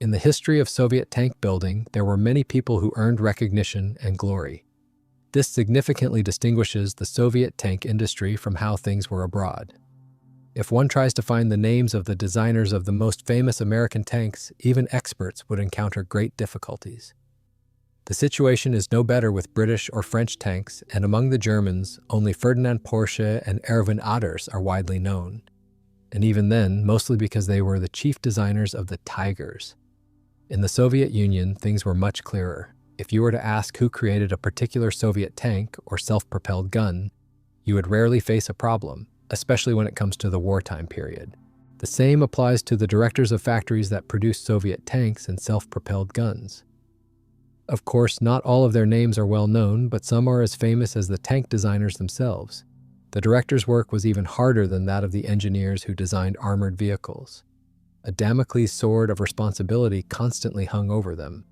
In the history of Soviet tank building, there were many people who earned recognition and glory. This significantly distinguishes the Soviet tank industry from how things were abroad. If one tries to find the names of the designers of the most famous American tanks, even experts would encounter great difficulties. The situation is no better with British or French tanks, and among the Germans, only Ferdinand Porsche and Erwin Aders are widely known. And even then, mostly because they were the chief designers of the Tigers. In the Soviet Union, things were much clearer. If you were to ask who created a particular Soviet tank or self-propelled gun, you would rarely face a problem, especially when it comes to the wartime period. The same applies to the directors of factories that produced Soviet tanks and self-propelled guns. Of course, not all of their names are well known, but some are as famous as the tank designers themselves. The directors' work was even harder than that of the engineers who designed armored vehicles. A Damocles sword of responsibility constantly hung over them.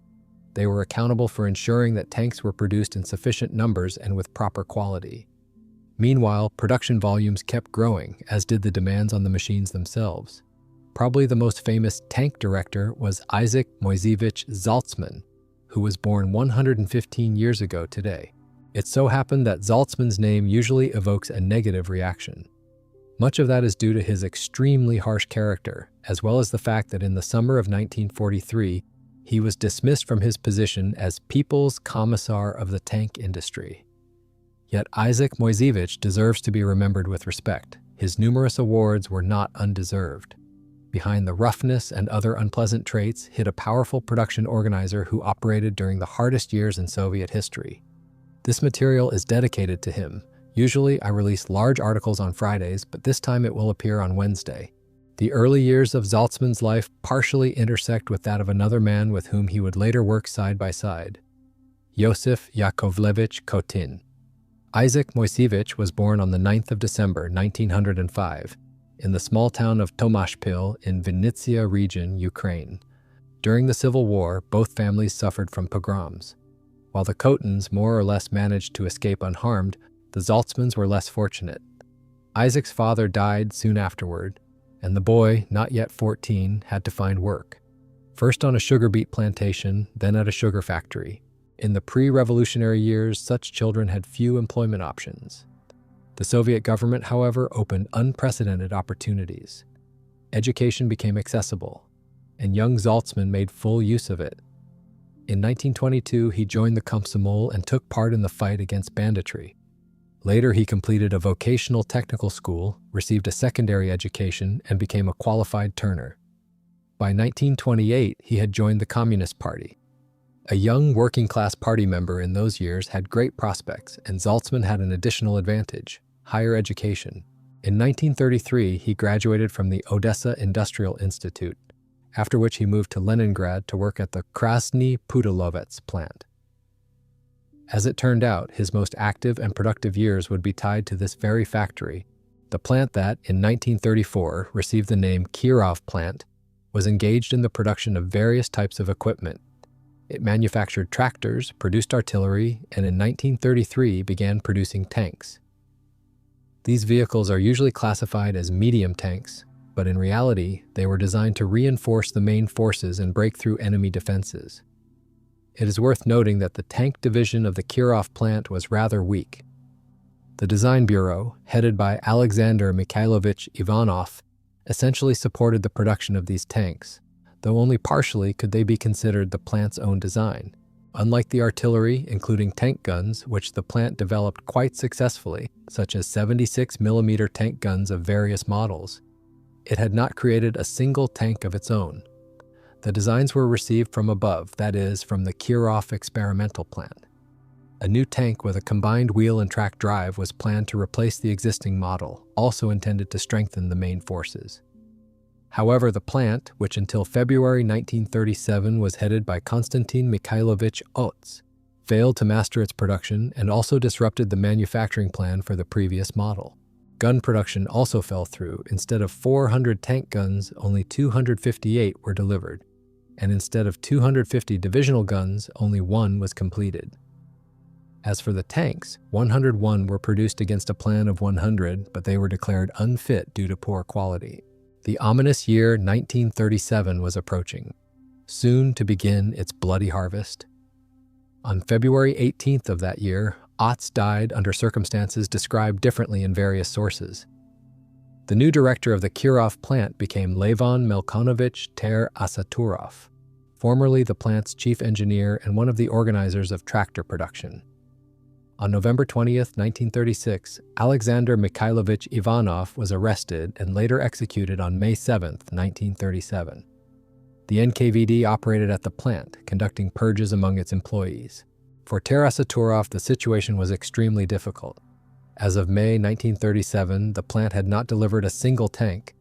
They were accountable for ensuring that tanks were produced in sufficient numbers and with proper quality. Meanwhile, production volumes kept growing, as did the demands on the machines themselves. Probably the most famous tank director was Isaak Moiseevich Zaltsman, who was born 115 years ago today. It so happened that Zaltsman's name usually evokes a negative reaction. Much of that is due to his extremely harsh character, as well as the fact that in the summer of 1943, he was dismissed from his position as People's Commissar of the tank industry. Yet Isaak Moiseevich deserves to be remembered with respect. His numerous awards were not undeserved. Behind the roughness and other unpleasant traits hid a powerful production organizer who operated during the hardest years in Soviet history. This material is dedicated to him. Usually I release large articles on Fridays, but this time it will appear on Wednesday. The early years of Zaltsman's life partially intersect with that of another man with whom he would later work side by side, Joseph Yakovlevich Kotin. Isaak Moiseevich was born on the 9th of December, 1905, in the small town of Tomashpil in Vinnytsia region, Ukraine. During the Civil War, both families suffered from pogroms. While the Kotins more or less managed to escape unharmed, the Zaltsmans were less fortunate. Isaac's father died soon afterward, and the boy, not yet 14, had to find work. First on a sugar beet plantation, then at a sugar factory. In the pre-revolutionary years, such children had few employment options. The Soviet government, however, opened unprecedented opportunities. Education became accessible, and young Zaltsman made full use of it. In 1922, he joined the Komsomol and took part in the fight against banditry. Later, he completed a vocational technical school, received a secondary education, and became a qualified turner. By 1928, he had joined the Communist Party. A young working-class party member in those years had great prospects, and Zaltsman had an additional advantage: higher education. In 1933, he graduated from the Odessa Industrial Institute, after which he moved to Leningrad to work at the Krasny Pudilovets plant. As it turned out, his most active and productive years would be tied to this very factory. The plant that, in 1934, received the name Kirov plant, was engaged in the production of various types of equipment. It manufactured tractors, produced artillery, and in 1933 began producing tanks. These vehicles are usually classified as medium tanks, but in reality, they were designed to reinforce the main forces and break through enemy defenses. It is worth noting that the tank division of the Kirov plant was rather weak. The design bureau, headed by Alexander Mikhailovich Ivanov, essentially supported the production of these tanks, though only partially could they be considered the plant's own design. Unlike the artillery, including tank guns, which the plant developed quite successfully, such as 76mm tank guns of various models, it had not created a single tank of its own. The designs were received from above, that is, from the Kirov experimental plant. A new tank with a combined wheel and track drive was planned to replace the existing model, also intended to strengthen the main forces. However, the plant, which until February 1937 was headed by Konstantin Mikhailovich Ots, failed to master its production and also disrupted the manufacturing plan for the previous model. Gun production also fell through. Instead of 400 tank guns, only 258 were delivered, and instead of 250 divisional guns, only one was completed. As for the tanks, 101 were produced against a plan of 100, but they were declared unfit due to poor quality. The ominous year 1937 was approaching. soon to begin its bloody harvest. On February 18th of that year, Otts died under circumstances described differently in various sources. The new director of the Kirov plant became Levon Melkonovich Ter-Asaturov, formerly the plant's chief engineer and one of the organizers of tractor production. On November 20th, 1936, Alexander Mikhailovich Ivanov was arrested and later executed on May 7th, 1937. The NKVD operated at the plant, conducting purges among its employees. For Ter-Asaturov, the situation was extremely difficult. As of May 1937, the plant had not delivered a single tank,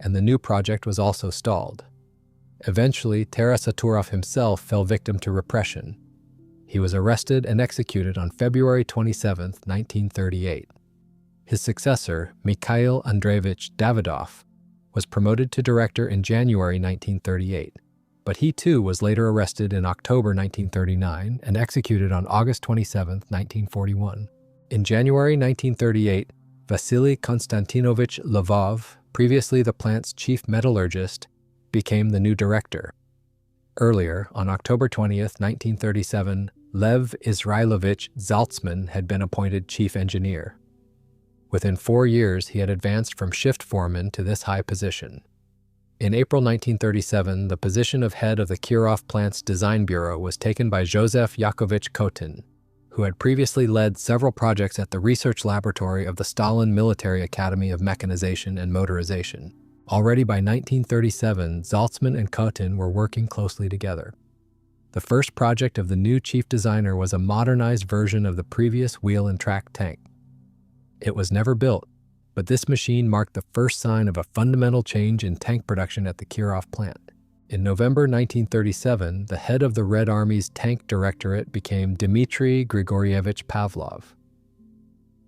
and the new project was also stalled. Eventually, Ter-Asaturov himself fell victim to repression. He was arrested and executed on February 27, 1938. His successor, Mikhail Andreevich Davidov, was promoted to director in January 1938, but he too was later arrested in October 1939 and executed on August 27, 1941. In January 1938, Vasily Konstantinovich Lvov, previously the plant's chief metallurgist, became the new director. Earlier, on October 20, 1937, Lev Israilovich Zaltsman had been appointed chief engineer. Within 4 years, he had advanced from shift foreman to this high position. In April 1937, the position of head of the Kirov plant's design bureau was taken by Joseph Yakovlevich Kotin, who had previously led several projects at the research laboratory of the Stalin Military Academy of Mechanization and Motorization. Already by 1937, Zaltsman and Kotin were working closely together. The first project of the new chief designer was a modernized version of the previous wheel and track tank. It was never built, but this machine marked the first sign of a fundamental change in tank production at the Kirov plant. In November 1937, the head of the Red Army's tank directorate became Dmitry Grigorievich Pavlov.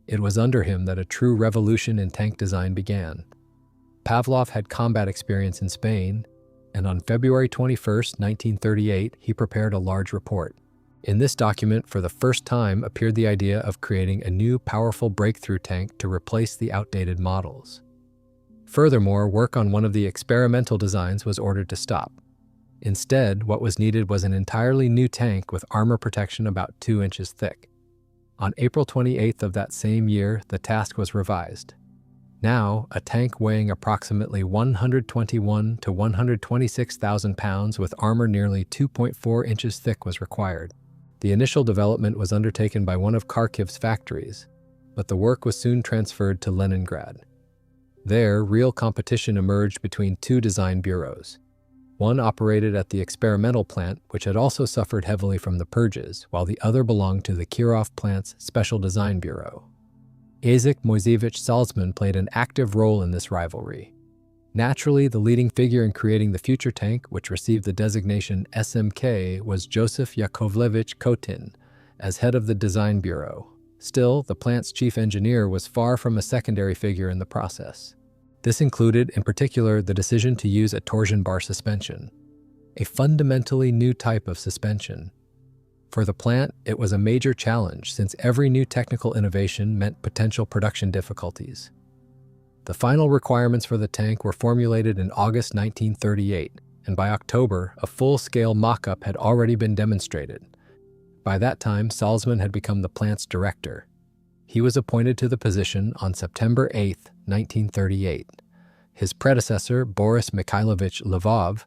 It was under him that a true revolution in tank design began. Pavlov had combat experience in Spain, and on February 21, 1938, he prepared a large report. In this document, for the first time, appeared the idea of creating a new powerful breakthrough tank to replace the outdated models. Furthermore, work on one of the experimental designs was ordered to stop. Instead, what was needed was an entirely new tank with armor protection about 2 inches thick. On April 28th of that same year, the task was revised. Now, a tank weighing approximately 121 to 126,000 pounds with armor nearly 2.4 inches thick was required. The initial development was undertaken by one of Kharkiv's factories, but the work was soon transferred to Leningrad. There, real competition emerged between 2 design bureaus. One operated at the experimental plant, which had also suffered heavily from the purges, while the other belonged to the Kirov plant's Special Design Bureau. Isaak Moiseevich Zaltsman played an active role in this rivalry. Naturally, the leading figure in creating the future tank, which received the designation SMK, was Joseph Yakovlevich Kotin, as head of the Design Bureau. Still, the plant's chief engineer was far from a secondary figure in the process. This included, in particular, the decision to use a torsion bar suspension, a fundamentally new type of suspension. For the plant, it was a major challenge since every new technical innovation meant potential production difficulties. The final requirements for the tank were formulated in August 1938, and by October, a full-scale mock-up had already been demonstrated. By that time, Zaltsman had become the plant's director. He was appointed to the position on September 8, 1938. His predecessor, Boris Mikhailovich Lvov,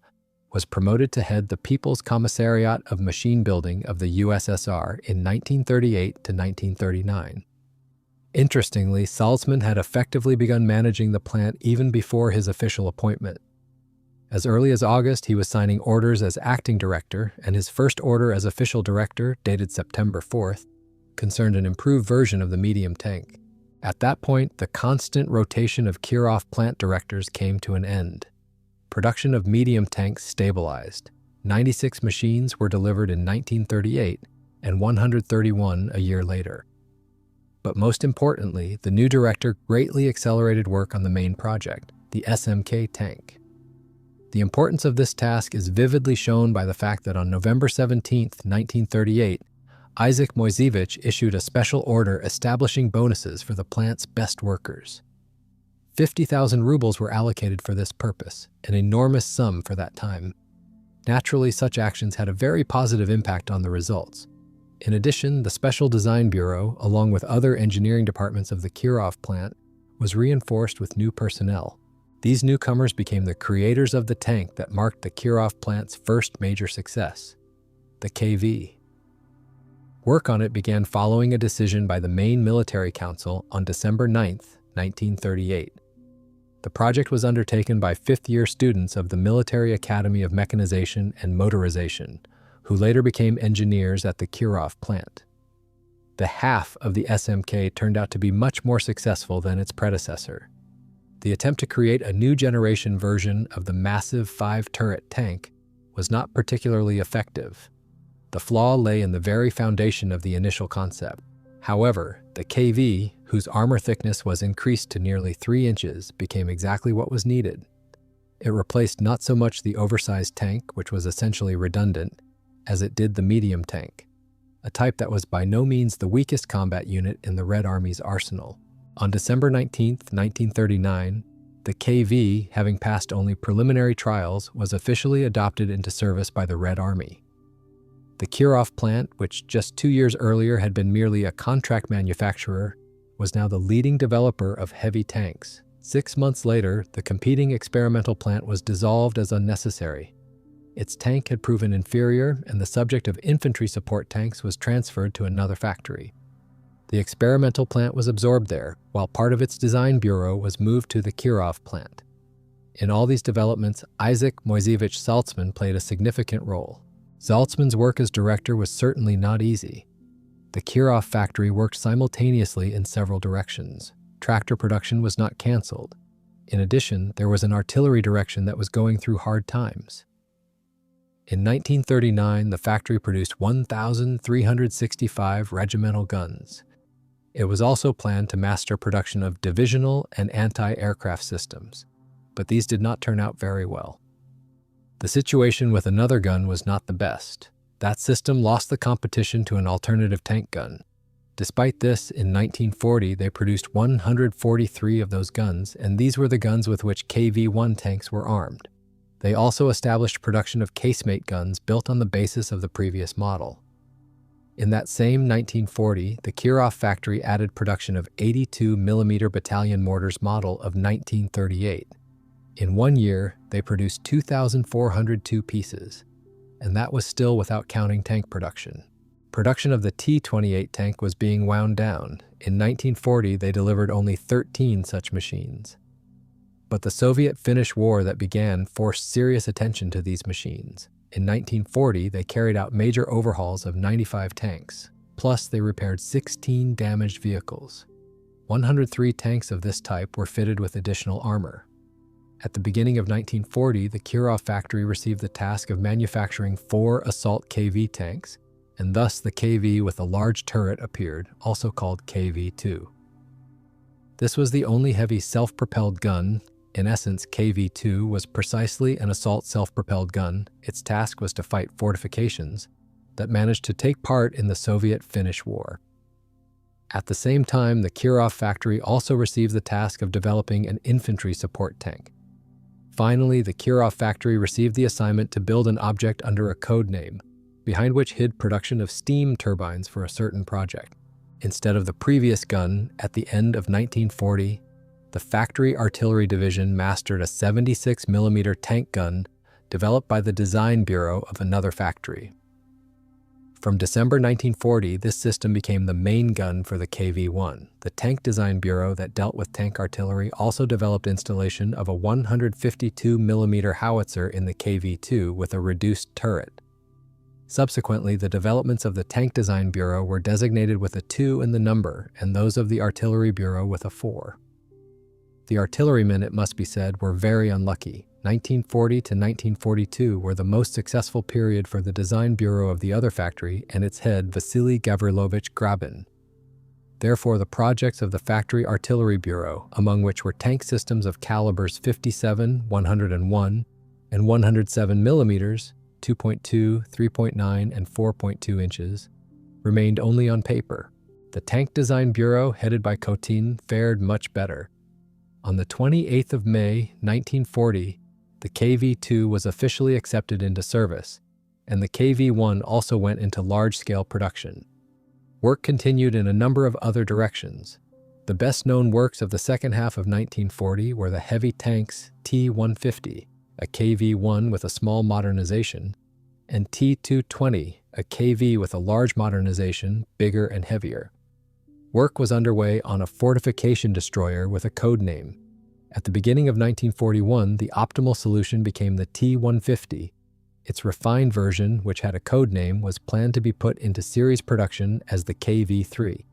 was promoted to head the People's Commissariat of Machine Building of the USSR in 1938 to 1939. Interestingly, Zaltsman had effectively begun managing the plant even before his official appointment. As early as August, he was signing orders as acting director, and his first order as official director, dated September 4th, concerned an improved version of the medium tank. At that point, the constant rotation of Kirov plant directors came to an end. Production of medium tanks stabilized. 96 machines were delivered in 1938 and 131 a year later. But most importantly, the new director greatly accelerated work on the main project, the SMK tank. The importance of this task is vividly shown by the fact that on November 17, 1938, Isaak Moiseevich issued a special order establishing bonuses for the plant's best workers. 50,000 rubles were allocated for this purpose, an enormous sum for that time. Naturally, such actions had a very positive impact on the results. In addition, the Special Design Bureau, along with other engineering departments of the Kirov plant, was reinforced with new personnel. These newcomers became the creators of the tank that marked the Kirov plant's first major success, the KV. Work on it began following a decision by the Main Military Council on December 9, 1938. The project was undertaken by fifth-year students of the Military Academy of Mechanization and Motorization, who later became engineers at the Kirov plant. The half of the SMK turned out to be much more successful than its predecessor. The attempt to create a new generation version of the massive 5-turret tank was not particularly effective. The flaw lay in the very foundation of the initial concept. However, the KV, whose armor thickness was increased to nearly 3 inches, became exactly what was needed. It replaced not so much the oversized tank, which was essentially redundant, as it did the medium tank, a type that was by no means the weakest combat unit in the Red Army's arsenal. On December 19, 1939, the KV, having passed only preliminary trials, was officially adopted into service by the Red Army. The Kirov plant, which just 2 years earlier had been merely a contract manufacturer, was now the leading developer of heavy tanks. 6 months later, the competing experimental plant was dissolved as unnecessary. Its tank had proven inferior, and the subject of infantry support tanks was transferred to another factory. The experimental plant was absorbed there, while part of its design bureau was moved to the Kirov plant. In all these developments, Isaak Moiseevich Zaltsman played a significant role. Zaltsman's work as director was certainly not easy. The Kirov factory worked simultaneously in several directions. Tractor production was not canceled. In addition, there was an artillery direction that was going through hard times. In 1939, the factory produced 1,365 regimental guns. It was also planned to master production of divisional and anti-aircraft systems, but these did not turn out very well. The situation with another gun was not the best. That system lost the competition to an alternative tank gun. Despite this, in 1940, they produced 143 of those guns, and these were the guns with which KV-1 tanks were armed. They also established production of casemate guns built on the basis of the previous model. In that same 1940, the Kirov factory added production of 82mm battalion mortars model of 1938. In 1 year, they produced 2,402 pieces, and that was still without counting tank production. Production of the T-28 tank was being wound down. In 1940, they delivered only 13 such machines. But the Soviet-Finnish War that began forced serious attention to these machines. In 1940, they carried out major overhauls of 95 tanks. Plus, they repaired 16 damaged vehicles. 103 tanks of this type were fitted with additional armor. At the beginning of 1940, the Kirov factory received the task of manufacturing 4 assault KV tanks, and thus the KV with a large turret appeared, also called KV-2. This was the only heavy self-propelled gun. In essence, KV-2 was precisely an assault self-propelled gun. Its task was to fight fortifications that managed to take part in the Soviet-Finnish War. At the same time, the Kirov factory also received the task of developing an infantry support tank. Finally, the Kirov factory received the assignment to build an object under a code name, behind which hid production of steam turbines for a certain project. Instead of the previous gun, at the end of 1940, the Factory Artillery Division mastered a 76mm tank gun developed by the Design Bureau of another factory. From December 1940, this system became the main gun for the KV-1. The Tank Design Bureau that dealt with tank artillery also developed installation of a 152mm howitzer in the KV-2 with a reduced turret. Subsequently, the developments of the Tank Design Bureau were designated with a 2 in the number, and those of the Artillery Bureau with a 4. The artillerymen, it must be said, were very unlucky. 1940 to 1942 were the most successful period for the Design Bureau of the other factory and its head, Vasily Gavrilovich Grabin. Therefore, the projects of the Factory Artillery Bureau, among which were tank systems of calibers 57, 101, and 107 millimeters, 2.2, 3.9, and 4.2 inches, remained only on paper. The Tank Design Bureau, headed by Kotin, fared much better. On the 28th of May, 1940, the KV-2 was officially accepted into service, and the KV-1 also went into large-scale production. Work continued in a number of other directions. The best-known works of the second half of 1940 were the heavy tanks T-150, a KV-1 with a small modernization, and T-220, a KV with a large modernization, bigger and heavier. Work was underway on a fortification destroyer with a code name. At the beginning of 1941, the optimal solution became the T-150. Its refined version, which had a code name, was planned to be put into series production as the KV-3.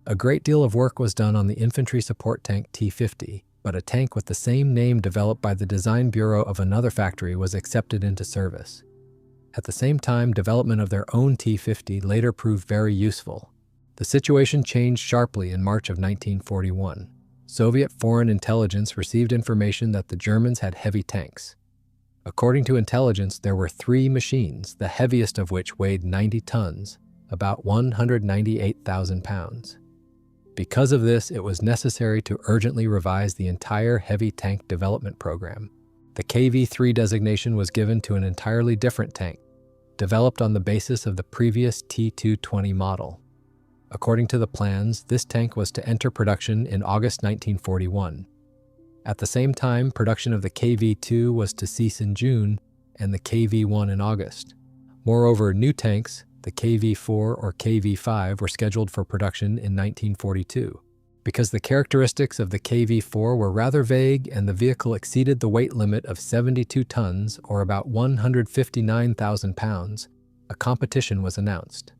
A great deal of work was done on the infantry support tank T-50, but a tank with the same name developed by the design bureau of another factory was accepted into service. At the same time, development of their own T-50 later proved very useful. The situation changed sharply in March of 1941. Soviet foreign intelligence received information that the Germans had heavy tanks. According to intelligence, there were 3 machines, the heaviest of which weighed 90 tons, about 198,000 pounds. Because of this, it was necessary to urgently revise the entire heavy tank development program. The KV-3 designation was given to an entirely different tank, developed on the basis of the previous T-220 model. According to the plans, this tank was to enter production in August 1941. At the same time, production of the KV-2 was to cease in June and the KV-1 in August. Moreover, new tanks, the KV-4 or KV-5, were scheduled for production in 1942. Because the characteristics of the KV-4 were rather vague and the vehicle exceeded the weight limit of 72 tons or about 159,000 pounds, a competition was announced.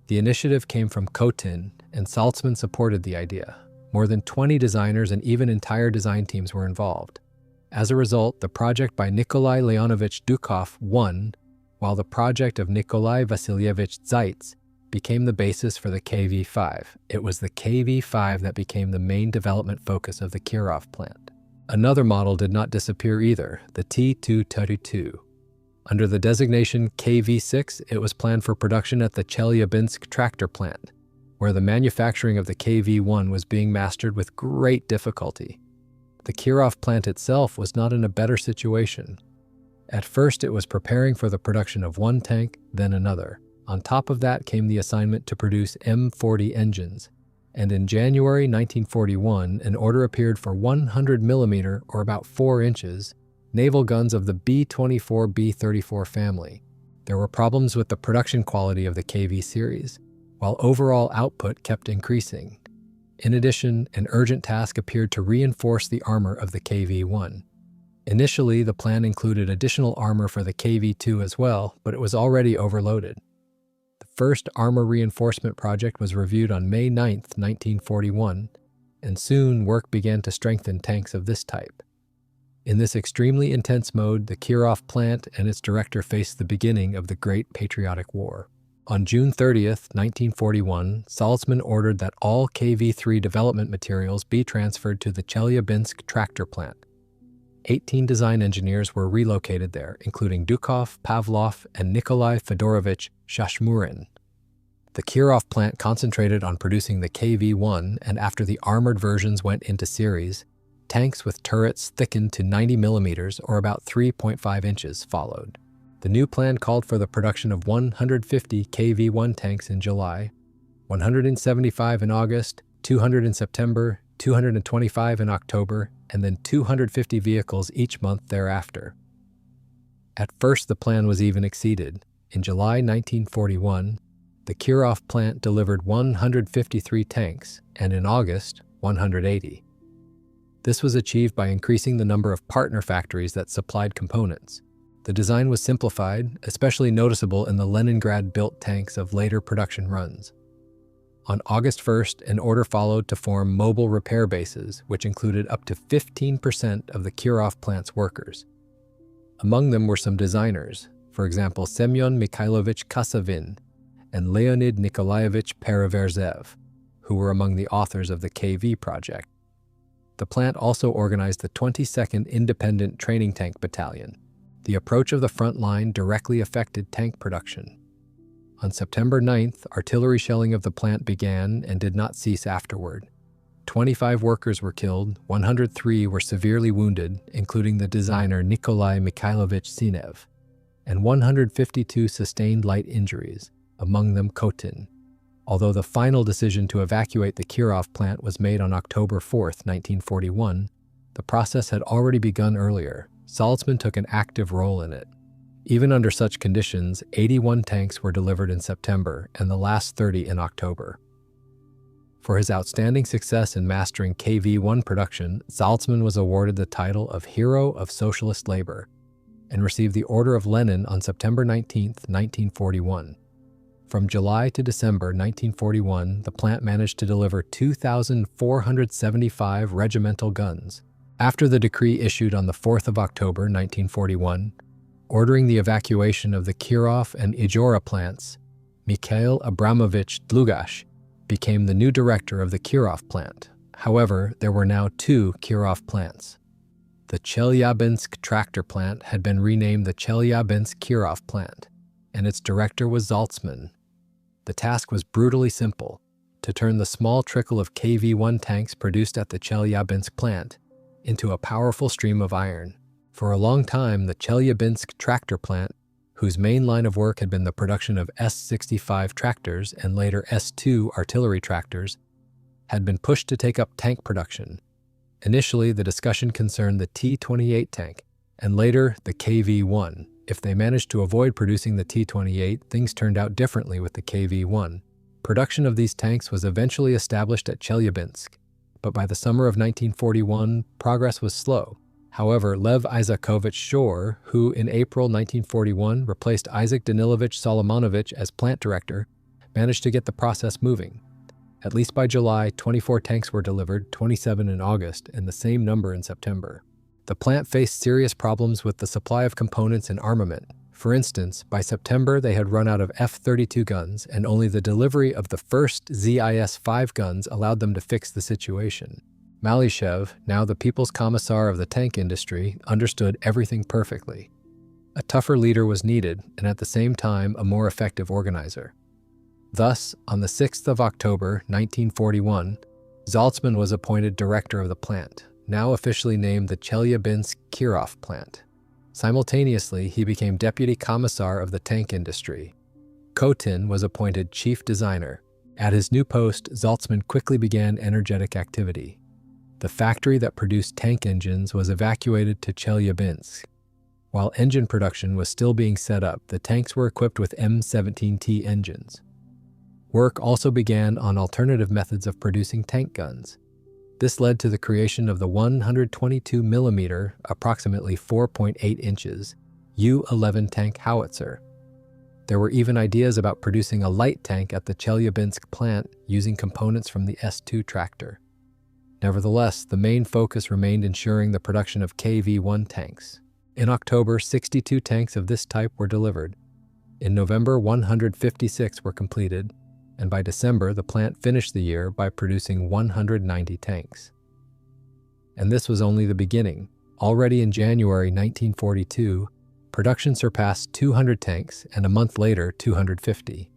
The initiative came from Kotin, and Zaltsman supported the idea. More than 20 designers and even entire design teams were involved. As a result, the project by Nikolai Leonovich Dukov won, while the project of Nikolai Vasilyevich Zaltsman became the basis for the KV-5. It was the KV-5 that became the main development focus of the Kirov plant. Another model did not disappear either, the T-232. Under the designation KV-6, it was planned for production at the Chelyabinsk tractor plant, where the manufacturing of the KV-1 was being mastered with great difficulty. The Kirov plant itself was not in a better situation. At first, it was preparing for the production of one tank, then another. On top of that came the assignment to produce M40 engines, and in January 1941, an order appeared for 100 mm, or about 4 inches, naval guns of the B-24 B-34 family. There were problems with the production quality of the KV series, while overall output kept increasing. In addition, an urgent task appeared to reinforce the armor of the KV-1. Initially, the plan included additional armor for the KV-2 as well, but it was already overloaded. The first armor reinforcement project was reviewed on May 9, 1941, and soon work began to strengthen tanks of this type. In this extremely intense mode, the Kirov plant and its director faced the beginning of the Great Patriotic War. On June 30, 1941, Zaltsman ordered that all KV-3 development materials be transferred to the Chelyabinsk tractor plant. 18 design engineers were relocated there, including Dukov, Pavlov, and Nikolai Fedorovich Shashmurin. The Kirov plant concentrated on producing the KV-1, and after the armored versions went into series, tanks with turrets thickened to 90 mm, or about 3.5 inches, followed. The new plan called for the production of 150 KV-1 tanks in July, 175 in August, 200 in September, 225 in October, and then 250 vehicles each month thereafter. At first, the plan was even exceeded. In July 1941, the Kirov plant delivered 153 tanks, and in August, 180. This was achieved by increasing the number of partner factories that supplied components. The design was simplified, especially noticeable in the Leningrad-built tanks of later production runs. On August 1st, an order followed to form mobile repair bases, which included up to 15% of the Kirov plant's workers. Among them were some designers, for example Semyon Mikhailovich Kasavin and Leonid Nikolaevich Pereverzev, who were among the authors of the KV project. The plant also organized the 22nd Independent Training Tank Battalion. The approach of the front line directly affected tank production. On September 9th, artillery shelling of the plant began and did not cease afterward. 25 workers were killed, 103 were severely wounded, including the designer Nikolai Mikhailovich Sinev, and 152 sustained light injuries, among them Kotin. Although the final decision to evacuate the Kirov plant was made on October 4, 1941, the process had already begun earlier. Zaltsman took an active role in it. Even under such conditions, 81 tanks were delivered in September and the last 30 in October. For his outstanding success in mastering KV-1 production, Zaltsman was awarded the title of Hero of Socialist Labor and received the Order of Lenin on September 19, 1941. From July to December 1941, the plant managed to deliver 2,475 regimental guns. After the decree issued on the 4th of October 1941, ordering the evacuation of the Kirov and Ijora plants, Mikhail Abramovich Dlugash became the new director of the Kirov plant. However, there were now two Kirov plants. The Chelyabinsk tractor plant had been renamed the Chelyabinsk Kirov plant, and its director was Zaltsman. The task was brutally simple: to turn the small trickle of KV-1 tanks produced at the Chelyabinsk plant into a powerful stream of iron. For a long time, the Chelyabinsk tractor plant, whose main line of work had been the production of S-65 tractors and later S-2 artillery tractors, had been pushed to take up tank production. Initially, the discussion concerned the T-28 tank, and later the KV-1. If they managed to avoid producing the T-28, things turned out differently with the KV-1. Production of these tanks was eventually established at Chelyabinsk, but by the summer of 1941, progress was slow. However, Lev Isaakovich Shor, who in April 1941 replaced Isaac Danilovich Solomonovich as plant director, managed to get the process moving. At least by July, 24 tanks were delivered, 27 in August, and the same number in September. The plant faced serious problems with the supply of components and armament. For instance, by September they had run out of F-32 guns, and only the delivery of the first ZIS-5 guns allowed them to fix the situation. Malyshev, now the People's Commissar of the tank industry, understood everything perfectly. A tougher leader was needed, and at the same time a more effective organizer. Thus, on the 6th of October 1941, Zaltsman was appointed director of the plant, now officially named the Chelyabinsk Kirov plant. Simultaneously, he became deputy commissar of the tank industry. Kotin was appointed chief designer. At his new post, Zaltsman quickly began energetic activity. The factory that produced tank engines was evacuated to Chelyabinsk. While engine production was still being set up, the tanks were equipped with M17T engines. Work also began on alternative methods of producing tank guns. This led to the creation of the 122mm, approximately 4.8 inches, U-11 tank howitzer. There were even ideas about producing a light tank at the Chelyabinsk plant using components from the S-2 tractor. Nevertheless, the main focus remained ensuring the production of KV-1 tanks. In October, 62 tanks of this type were delivered. In November, 156 were completed, and by December, the plant finished the year by producing 190 tanks. And this was only the beginning. Already in January 1942, production surpassed 200 tanks, and a month later, 250.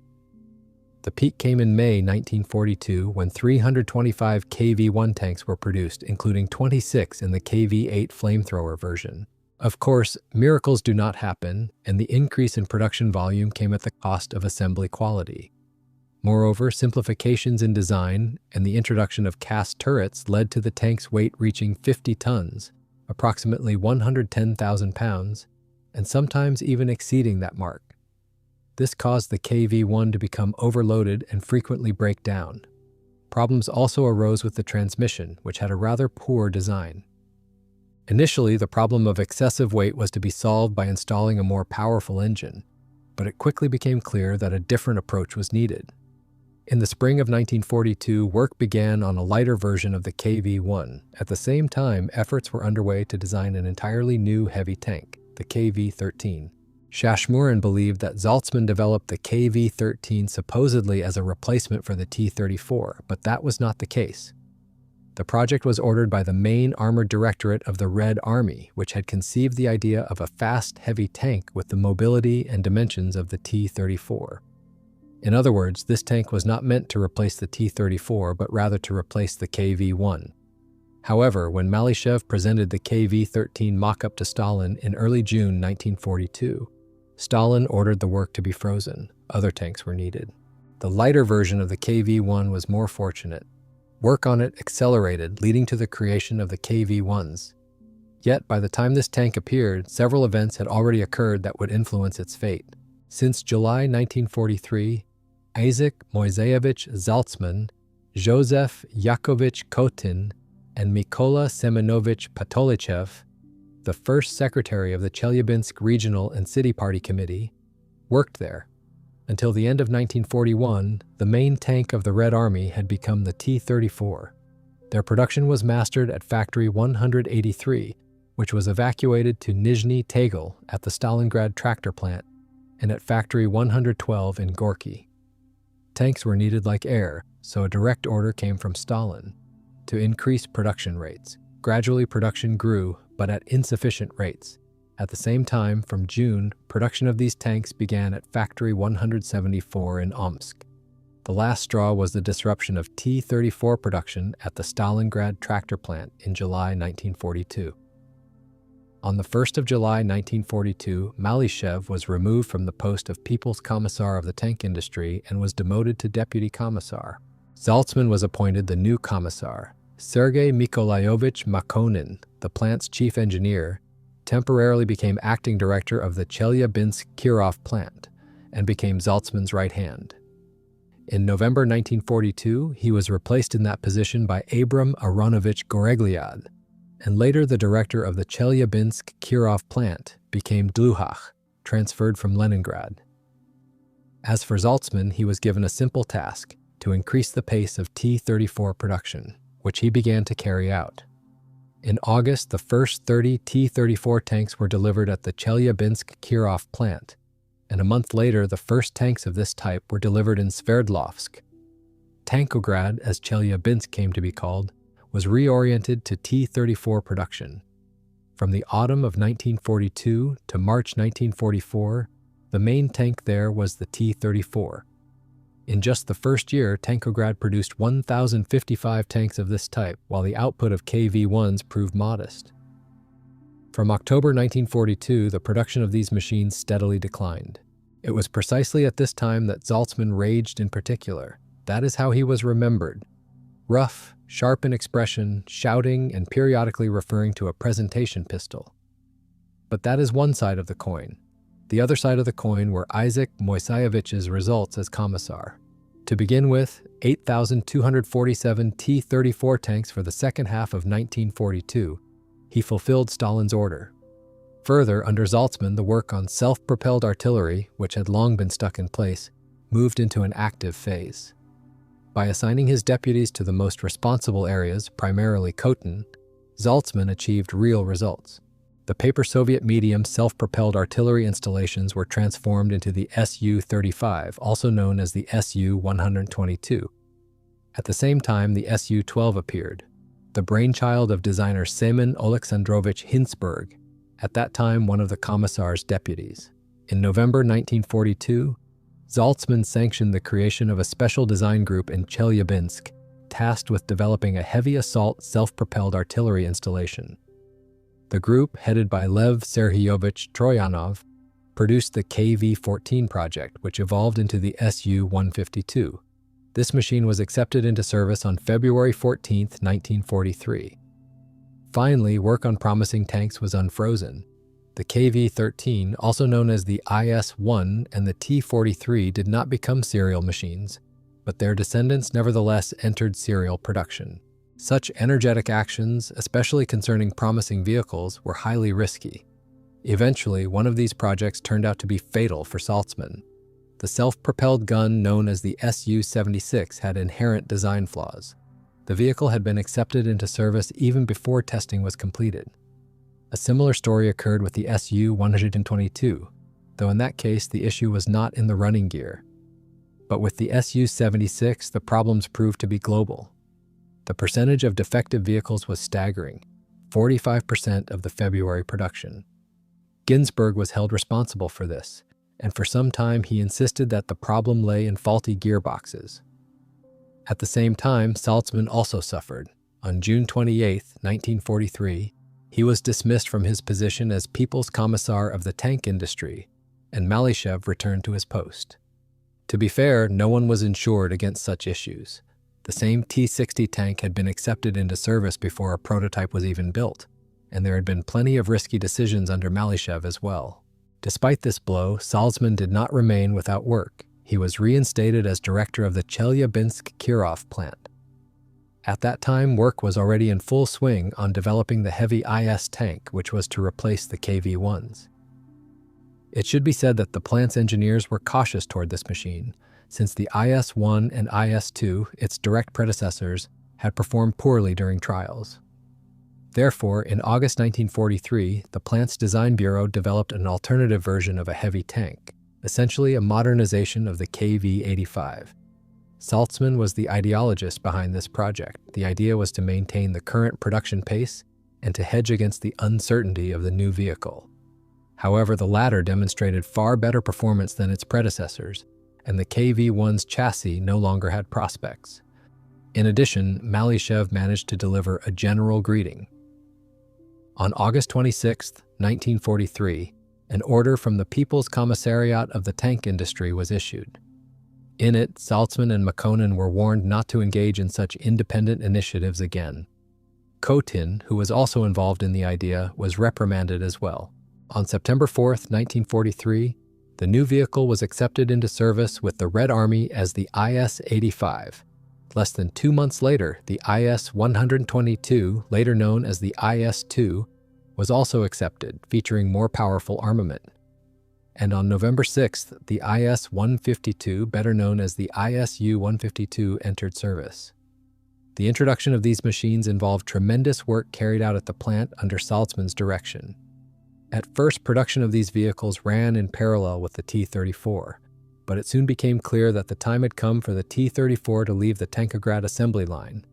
The peak came in May 1942 when 325 KV-1 tanks were produced, including 26 in the KV-8 flamethrower version. Of course, miracles do not happen, and the increase in production volume came at the cost of assembly quality. Moreover, simplifications in design and the introduction of cast turrets led to the tank's weight reaching 50 tons, approximately 110,000 pounds, and sometimes even exceeding that mark. This caused the KV-1 to become overloaded and frequently break down. Problems also arose with the transmission, which had a rather poor design. Initially, the problem of excessive weight was to be solved by installing a more powerful engine, but it quickly became clear that a different approach was needed. In the spring of 1942, work began on a lighter version of the KV-1. At the same time, efforts were underway to design an entirely new heavy tank, the KV-13. Shashmurin believed that Zaltsman developed the KV-13 supposedly as a replacement for the T-34, but that was not the case. The project was ordered by the main armored directorate of the Red Army, which had conceived the idea of a fast, heavy tank with the mobility and dimensions of the T-34. In other words, this tank was not meant to replace the T-34, but rather to replace the KV-1. However, when Moiseevich presented the KV-13 mock-up to Stalin in early June 1942, Stalin ordered the work to be frozen. Other tanks were needed. The lighter version of the KV-1 was more fortunate. Work on it accelerated, leading to the creation of the KV-1s. Yet, by the time this tank appeared, several events had already occurred that would influence its fate. Since July 1943, Isaak Moiseevich Zaltsman, Joseph Yakovlevich Kotin, and Mykola Semenovich Patolichev, the first secretary of the Chelyabinsk Regional and City Party Committee, worked there. Until the end of 1941, the main tank of the Red Army had become the T-34. Their production was mastered at Factory 183, which was evacuated to Nizhny Tagil at the Stalingrad tractor plant, and at Factory 112 in Gorky. Tanks were needed like air, so a direct order came from Stalin to increase production rates. Gradually, production grew, but at insufficient rates. At the same time, from June, production of these tanks began at Factory 174 in Omsk. The last straw was the disruption of T-34 production at the Stalingrad tractor plant in July 1942. On the 1st of July 1942, Moiseevich was removed from the post of People's Commissar of the tank industry and was demoted to Deputy Commissar. Zaltsman was appointed the new commissar. Sergei Mykolaiovich Makonin, the plant's chief engineer, temporarily became acting director of the Chelyabinsk Kirov plant and became Zaltsman's right hand. In November 1942, he was replaced in that position by Abram Aronovich Goregliad, and later the director of the Chelyabinsk Kirov plant became Dluhach, transferred from Leningrad. As for Zaltsman, he was given a simple task: to increase the pace of T-34 production, which he began to carry out. In August, the first 30 T-34 tanks were delivered at the Chelyabinsk Kirov plant, and a month later, the first tanks of this type were delivered in Sverdlovsk. Tankograd, as Chelyabinsk came to be called, was reoriented to T-34 production. From the autumn of 1942 to March 1944, the main tank there was the T-34. In just the first year, Tankograd produced 1,055 tanks of this type, while the output of KV-1s proved modest. From October 1942, the production of these machines steadily declined. It was precisely at this time that Zaltsman raged in particular. That is how he was remembered. Rough, sharp in expression, shouting, and periodically referring to a presentation pistol. But that is one side of the coin. The other side of the coin were Isaak Moiseivich's results as commissar. To begin with, 8,247 T-34 tanks for the second half of 1942, he fulfilled Stalin's order. Further, under Zaltsman, the work on self-propelled artillery, which had long been stuck in place, moved into an active phase. By assigning his deputies to the most responsible areas, primarily Kotin, Zaltsman achieved real results. The paper Soviet medium self-propelled artillery installations were transformed into the Su-35, also known as the Su-122. At the same time, the Su-12 appeared, the brainchild of designer Semen Oleksandrovich Hinsberg, at that time one of the commissar's deputies. In November 1942, Zaltsman sanctioned the creation of a special design group in Chelyabinsk, tasked with developing a heavy assault self-propelled artillery installation. The group, headed by Lev Serhiyovich Troyanov, produced the KV-14 project, which evolved into the Su-152. This machine was accepted into service on February 14, 1943. Finally, work on promising tanks was unfrozen. The KV-13, also known as the IS-1 and the T-43, did not become serial machines, but their descendants nevertheless entered serial production. Such energetic actions, especially concerning promising vehicles, were highly risky. Eventually, one of these projects turned out to be fatal for Zaltsman. The self-propelled gun known as the Su-76 had inherent design flaws. The vehicle had been accepted into service even before testing was completed. A similar story occurred with the Su-122, though in that case the issue was not in the running gear. But with the Su-76, the problems proved to be global. The percentage of defective vehicles was staggering, 45% of the February production. Ginsburg was held responsible for this, and for some time he insisted that the problem lay in faulty gearboxes. At the same time, Zaltsman also suffered. On June 28, 1943, he was dismissed from his position as People's Commissar of the tank industry, and Malyshev returned to his post. To be fair, no one was insured against such issues. The same T-60 tank had been accepted into service before a prototype was even built, and there had been plenty of risky decisions under Malyshev as well. Despite this blow, Zaltsman did not remain without work. He was reinstated as director of the Chelyabinsk Kirov plant. At that time, work was already in full swing on developing the heavy IS tank, which was to replace the KV-1s. It should be said that the plant's engineers were cautious toward this machine, since the IS-1 and IS-2, its direct predecessors, had performed poorly during trials. Therefore, in August 1943, the plant's design bureau developed an alternative version of a heavy tank, essentially a modernization of the KV-85. Zaltsman was the ideologist behind this project. The idea was to maintain the current production pace and to hedge against the uncertainty of the new vehicle. However, the latter demonstrated far better performance than its predecessors, and the KV-1's chassis no longer had prospects. In addition, Malyshev managed to deliver a general greeting. On August 26, 1943, an order from the People's Commissariat of the tank industry was issued. In it, Zaltsman and Makonnen were warned not to engage in such independent initiatives again. Kotin, who was also involved in the idea, was reprimanded as well. On September 4, 1943, the new vehicle was accepted into service with the Red Army as the IS-85. Less than 2 months later, the IS-122, later known as the IS-2, was also accepted, featuring more powerful armament. And on November 6th, the IS-152, better known as the ISU-152, entered service. The introduction of these machines involved tremendous work carried out at the plant under Zaltsman's direction. At first, production of these vehicles ran in parallel with the T-34, but it soon became clear that the time had come for the T-34 to leave the Tankograd assembly line.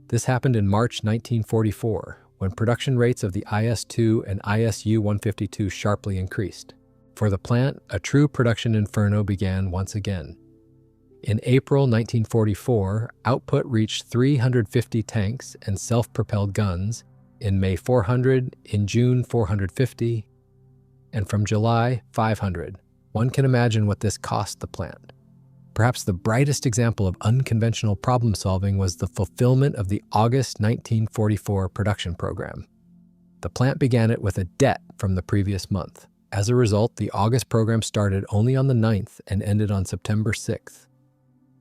This happened in March 1944, when production rates of the IS-2 and ISU-152 sharply increased. For the plant, a true production inferno began once again. In April 1944, output reached 350 tanks and self-propelled guns, in May 400, in June 450, and from July 500. One can imagine what this cost the plant. Perhaps the brightest example of unconventional problem-solving was the fulfillment of the August 1944 production program. The plant began it with a debt from the previous month. As a result, the August program started only on the 9th and ended on September 6th.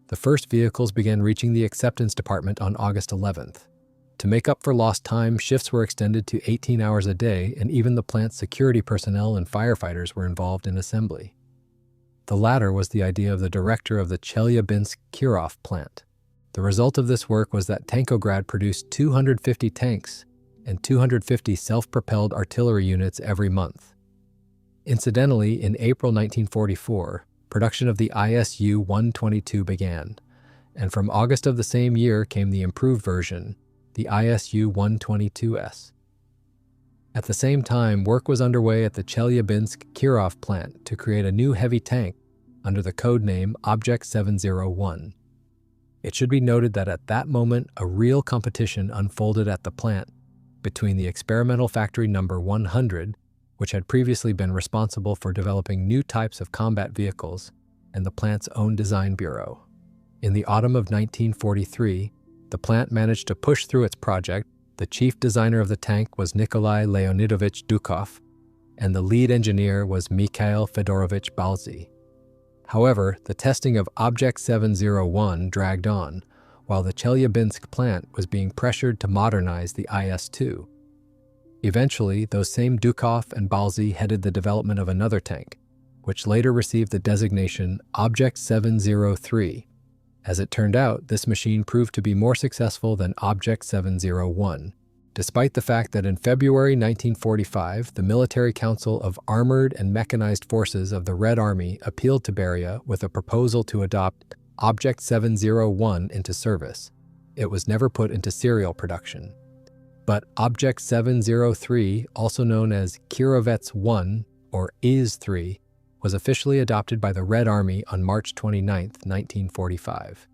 The first vehicles began reaching the acceptance department on August 11th. To make up for lost time, shifts were extended to 18 hours a day, and even the plant's security personnel and firefighters were involved in assembly. The latter was the idea of the director of the Chelyabinsk Kirov plant. The result of this work was that Tankograd produced 250 tanks and 250 self-propelled artillery units every month. Incidentally, in April 1944, production of the ISU-122 began, and from August of the same year came the improved version, the ISU-122S. At the same time, work was underway at the Chelyabinsk Kirov plant to create a new heavy tank under the code name Object 701. It should be noted that at that moment, a real competition unfolded at the plant between the experimental factory number 100, which had previously been responsible for developing new types of combat vehicles, and the plant's own design bureau. In the autumn of 1943, the plant managed to push through its project. The chief designer of the tank was Nikolai Leonidovich Dukov, and the lead engineer was Mikhail Fedorovich Balzy. However, the testing of Object 701 dragged on, while the Chelyabinsk plant was being pressured to modernize the IS-2. Eventually, those same Dukov and Balzy headed the development of another tank, which later received the designation Object 703. As it turned out, this machine proved to be more successful than Object 701, despite the fact that in February 1945, the Military Council of Armored and Mechanized Forces of the Red Army appealed to Beria with a proposal to adopt Object 701 into service. It was never put into serial production. But Object 703, also known as Kirovets 1 or IS-3, was officially adopted by the Red Army on March 29, 1945.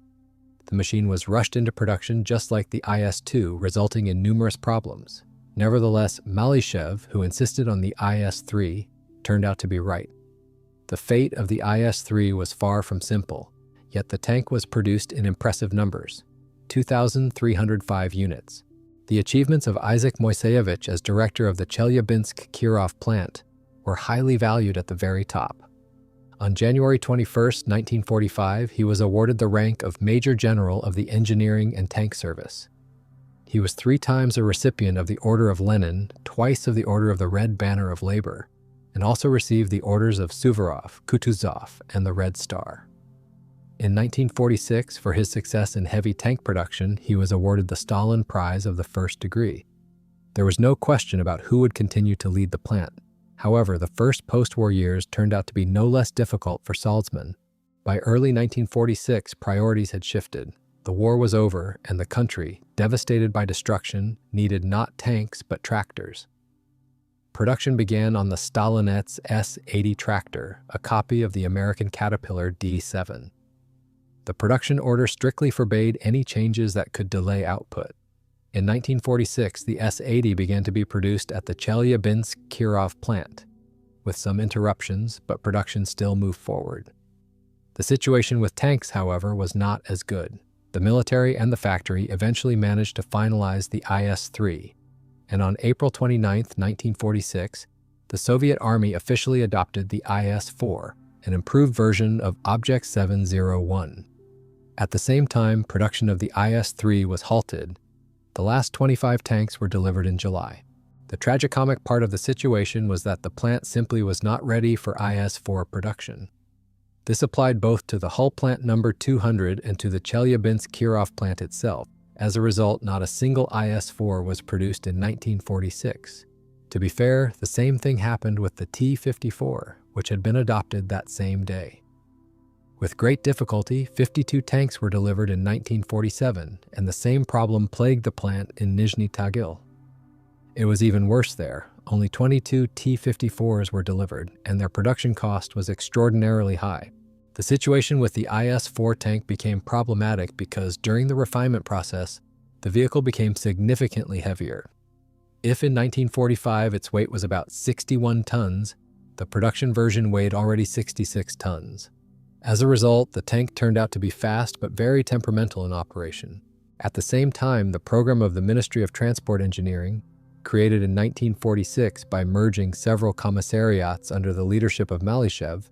The machine was rushed into production just like the IS-2, resulting in numerous problems. Nevertheless, Moiseevich, who insisted on the IS-3, turned out to be right. The fate of the IS-3 was far from simple, yet the tank was produced in impressive numbers, 2,305 units. The achievements of Isaak Moiseevich as director of the Chelyabinsk Kirov plant were highly valued at the very top. On January 21, 1945, he was awarded the rank of Major General of the Engineering and Tank Service. He was 3 times a recipient of the Order of Lenin, twice of the Order of the Red Banner of Labor, and also received the orders of Suvorov, Kutuzov, and the Red Star. In 1946, for his success in heavy tank production, he was awarded the Stalin Prize of the First Degree. There was no question about who would continue to lead the plant. However, the first post-war years turned out to be no less difficult for Zaltsman. By early 1946, priorities had shifted. The war was over, and the country, devastated by destruction, needed not tanks but tractors. Production began on the Stalinets S-80 tractor, a copy of the American Caterpillar D7. The production order strictly forbade any changes that could delay output. In 1946, the S-80 began to be produced at the Chelyabinsk Kirov plant, with some interruptions, but production still moved forward. The situation with tanks, however, was not as good. The military and the factory eventually managed to finalize the IS-3, and on April 29, 1946, the Soviet Army officially adopted the IS-4, an improved version of Object 701. At the same time, production of the IS-3 was halted. The last 25 tanks were delivered in July. The tragicomic part of the situation was that the plant simply was not ready for IS-4 production. This applied both to the Hull plant number 200 and to the Chelyabinsk Kirov plant itself. As a result, not a single IS-4 was produced in 1946. To be fair, the same thing happened with the T-54, which had been adopted that same day. With great difficulty, 52 tanks were delivered in 1947, and the same problem plagued the plant in Nizhny Tagil. It was even worse there. Only 22 T-54s were delivered, and their production cost was extraordinarily high. The situation with the IS-4 tank became problematic because during the refinement process, the vehicle became significantly heavier. If in 1945 its weight was about 61 tons, the production version weighed already 66 tons. As a result, the tank turned out to be fast but very temperamental in operation. At the same time, the program of the Ministry of Transport Engineering, created in 1946 by merging several commissariats under the leadership of Moiseevich,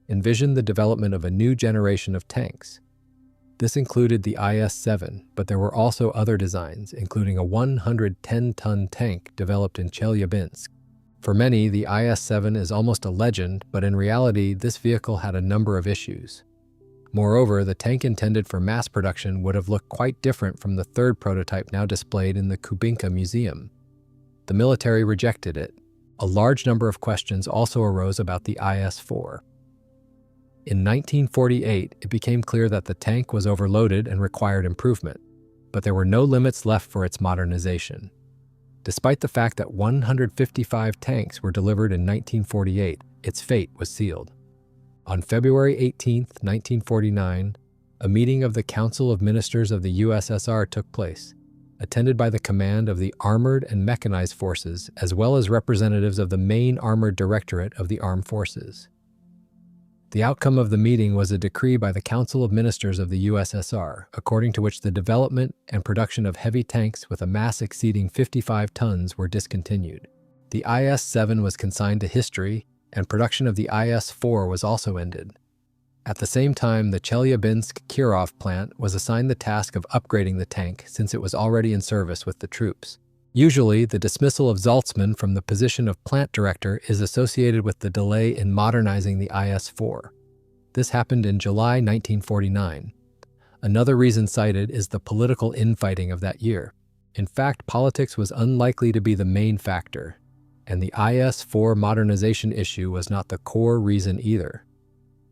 envisioned the development of a new generation of tanks. This included the IS-7, but there were also other designs, including a 110-ton tank developed in Chelyabinsk. For many, the IS-7 is almost a legend, but in reality, this vehicle had a number of issues. Moreover, the tank intended for mass production would have looked quite different from the third prototype now displayed in the Kubinka Museum. The military rejected it. A large number of questions also arose about the IS-4. In 1948, it became clear that the tank was overloaded and required improvement, but there were no limits left for its modernization. Despite the fact that 155 tanks were delivered in 1948, its fate was sealed. On February 18, 1949, a meeting of the Council of Ministers of the USSR took place, attended by the command of the Armored and Mechanized Forces, as well as representatives of the main Armored Directorate of the Armed Forces. The outcome of the meeting was a decree by the Council of Ministers of the USSR, according to which the development and production of heavy tanks with a mass exceeding 55 tons were discontinued. The IS-7 was consigned to history, and production of the IS-4 was also ended. At the same time, the Chelyabinsk Kirov plant was assigned the task of upgrading the tank since it was already in service with the troops. Usually, the dismissal of Zaltsman from the position of plant director is associated with the delay in modernizing the IS-4. This happened in July 1949. Another reason cited is the political infighting of that year. In fact, politics was unlikely to be the main factor, and the IS-4 modernization issue was not the core reason either.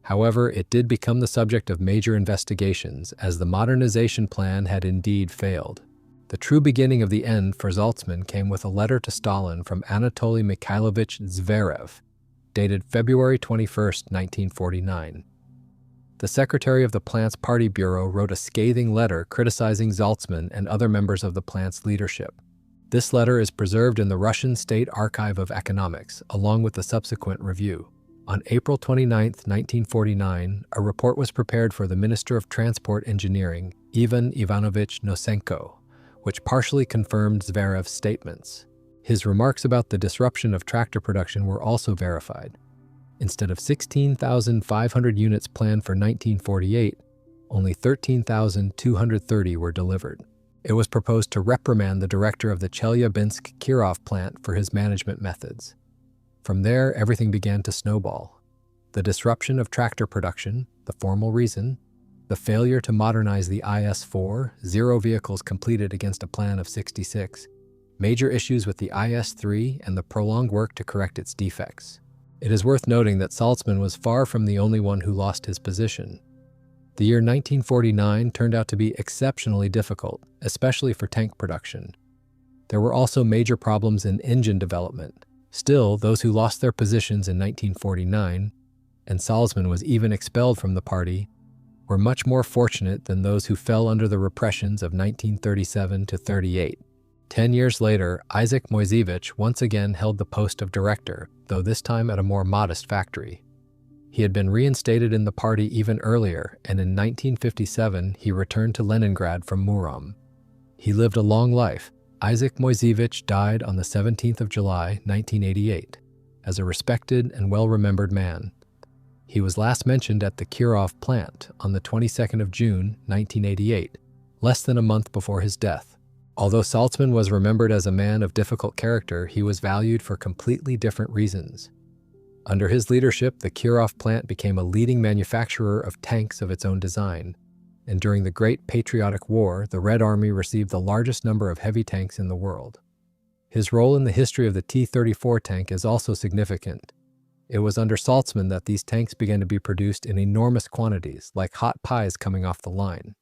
However, it did become the subject of major investigations, as the modernization plan had indeed failed. The true beginning of the end for Zaltsman came with a letter to Stalin from Anatoly Mikhailovich Zverev. dated February 21, 1949. The secretary of the plant's party bureau wrote a scathing letter criticizing Zaltsman and other members of the plant's leadership. This letter is preserved in the Russian State Archive of Economics, along with the subsequent review. On April 29, 1949, a report was prepared for the Minister of Transport Engineering, Ivan Ivanovich Nosenko, which partially confirmed Zverev's statements. His remarks about the disruption of tractor production were also verified. Instead of 16,500 units planned for 1948, only 13,230 were delivered. It was proposed to reprimand the director of the Chelyabinsk Kirov plant for his management methods. From there, everything began to snowball. The disruption of tractor production, the formal reason, the failure to modernize the IS-4, 0 vehicles completed against a plan of 66, major issues with the IS-3, and the prolonged work to correct its defects. It is worth noting that Zaltsman was far from the only one who lost his position. The year 1949 turned out to be exceptionally difficult, especially for tank production. There were also major problems in engine development. Still, those who lost their positions in 1949, and Zaltsman was even expelled from the party, were much more fortunate than those who fell under the repressions of 1937 to 38. 10 years later, Isaak Moiseevich once again held the post of director, though this time at a more modest factory. He had been reinstated in the party even earlier, and in 1957 he returned to Leningrad from Murom. He lived a long life. Isaak Moiseevich died on the 17th of July, 1988, as a respected and well-remembered man. He was last mentioned at the Kirov plant on the 22nd of June, 1988, less than a month before his death. Although Zaltsman was remembered as a man of difficult character, he was valued for completely different reasons. Under his leadership, the Kirov plant became a leading manufacturer of tanks of its own design, and during the Great Patriotic War, the Red Army received the largest number of heavy tanks in the world. His role in the history of the T-34 tank is also significant. It was under Zaltsman that these tanks began to be produced in enormous quantities, like hot pies coming off the line.